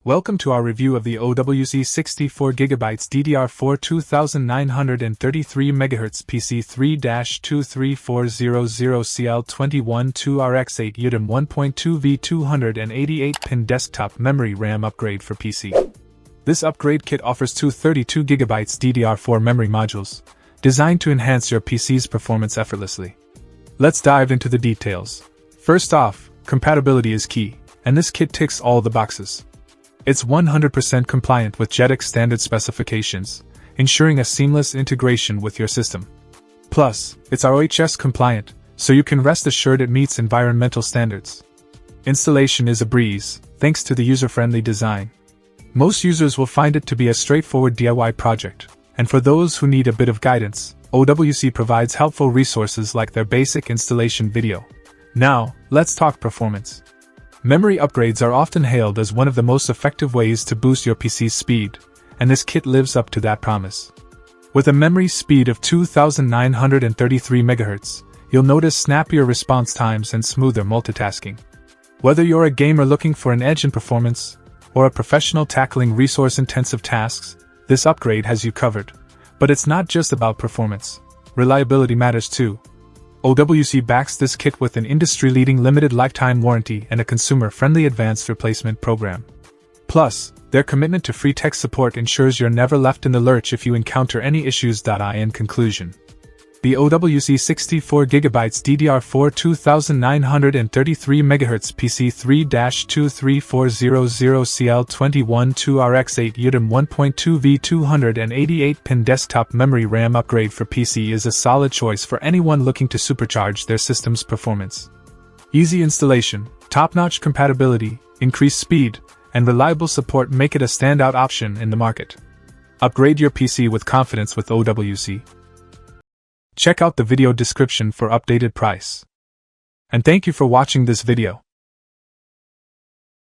Welcome to our review of the OWC 64GB DDR4 2933MHz PC3-23400 CL21 2RX8 UDIMM 1.2V 288-pin desktop memory RAM upgrade for PC. This upgrade kit offers two 32GB DDR4 memory modules, designed to enhance your PC's performance effortlessly. Let's dive into the details. First off, compatibility is key, and this kit ticks all the boxes. It's 100% compliant with JEDEC standard specifications, ensuring a seamless integration with your system. Plus, it's OHS compliant, so you can rest assured it meets environmental standards. Installation is a breeze, thanks to the user-friendly design. Most users will find it to be a straightforward DIY project, and for those who need a bit of guidance, OWC provides helpful resources like their basic installation video. Now, let's talk performance. Memory upgrades are often hailed as one of the most effective ways to boost your PC's speed, and this kit lives up to that promise. With a memory speed of 2933 MHz, you'll notice snappier response times and smoother multitasking. Whether you're a gamer looking for an edge in performance, or a professional tackling resource-intensive tasks, this upgrade has you covered. But it's not just about performance. Reliability matters too. OWC backs this kit with an industry-leading limited lifetime warranty and a consumer-friendly advanced replacement program. Plus, their commitment to free tech support ensures you're never left in the lurch if you encounter any issues. In conclusion, the OWC 64GB DDR4 2933MHz PC3-23400 CL21 2RX8 UDIMM 1.2V 288-pin desktop memory RAM upgrade for PC is a solid choice for anyone looking to supercharge their system's performance. Easy installation, top-notch compatibility, increased speed, and reliable support make it a standout option in the market. Upgrade your PC with confidence with OWC. Check out the video description for updated price. And thank you for watching this video.